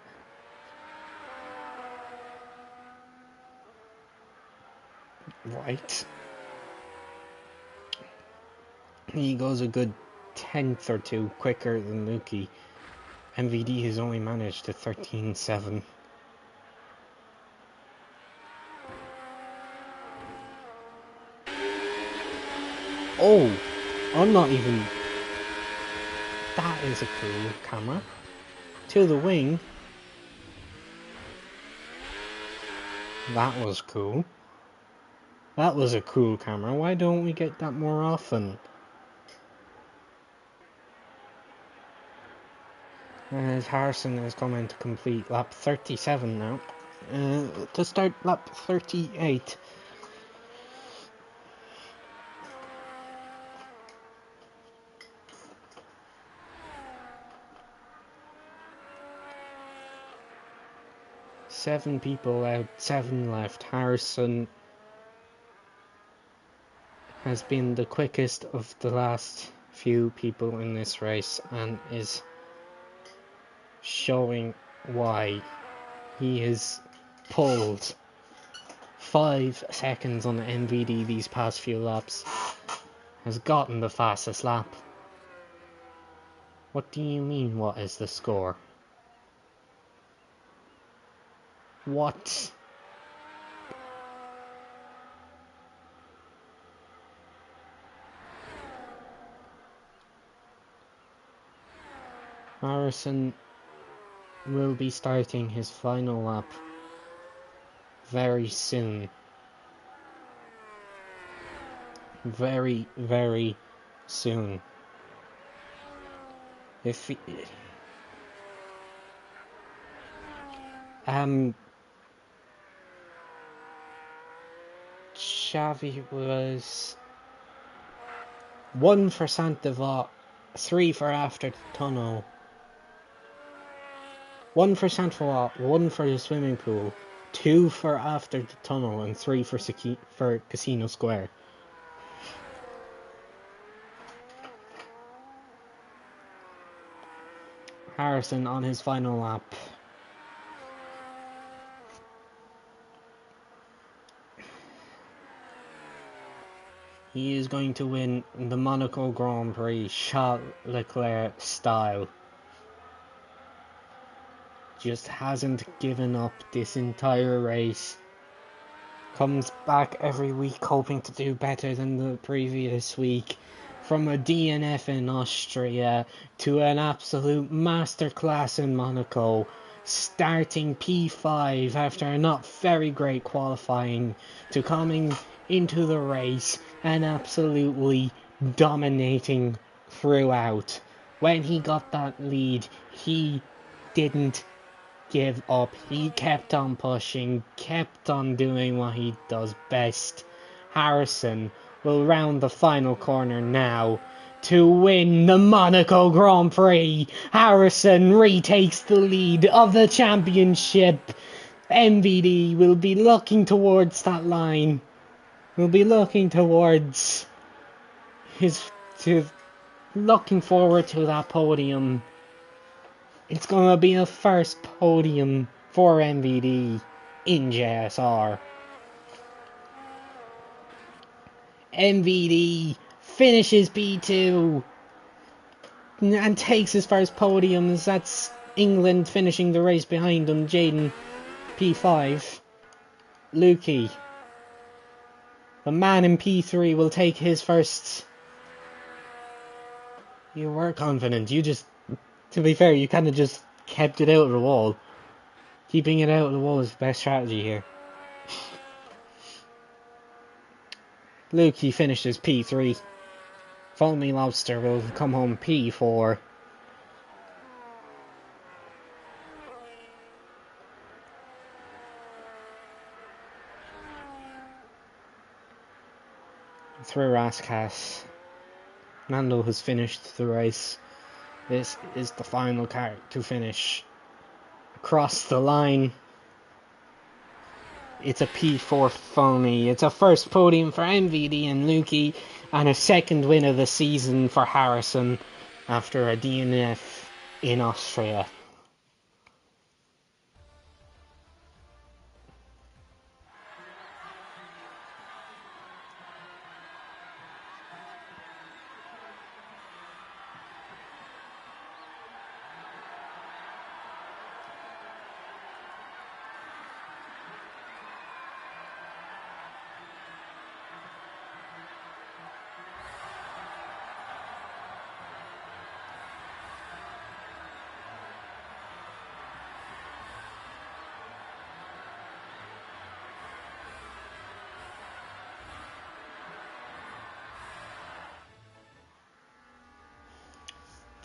Right. He goes a good 10th or 2 quicker than Lukey. MVD has only managed to 13.7. Oh, I'm not even... That is a cool camera. To the wing. That was cool. That was a cool camera. Why don't we get that more often? As Harrison is coming to complete lap 37 now. To start lap 38. Seven people out, 7 left. Harrison has been the quickest of the last few people in this race and is showing why. He has pulled 5 seconds on the MVD these past few laps, has gotten the fastest lap. What do you mean, what is the score? What? Harrison will be starting his final lap very soon. Very, very soon. If he... Xavi was 1 for Sant'Ivat, 3 for after the tunnel, 1 for Sant'Ivat, 1 for the swimming pool, 2 for after the tunnel, and 3 for Casino Square. Harrison on his final lap. He is going to win the Monaco Grand Prix Charles Leclerc style. Just hasn't given up this entire race. Comes back every week hoping to do better than the previous week. From a DNF in Austria to an absolute masterclass in Monaco. Starting P5 after a not very great qualifying to coming into the race and absolutely dominating throughout. When he got that lead, he didn't give up. He kept on pushing, kept on doing what he does best. Harrison will round the final corner now to win the Monaco Grand Prix. Harrison retakes the lead of the championship. MVD will be looking towards that line. Will be looking towards looking forward to that podium. It's going to be a first podium for MVD in JSR. MVD finishes P2 and takes his first podiums. That's England finishing the race behind him. Jaden P5. Lukey, the man in P3, will take his first. You were confident. You just To be fair, you kind of just kept it out of the wall. Keeping it out of the wall is the best strategy here. Luke, he finishes P3. Foamy Lobster will come home P4. Through Raskas, Nando has finished the race. This is the final car to finish. Across the line, it's a P4 Foamy. It's a first podium for MVD and Lukey, and a second win of the season for Harrison after a DNF in Austria.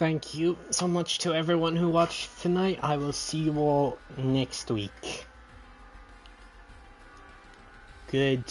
Thank you so much to everyone who watched tonight. I will see you all next week. Good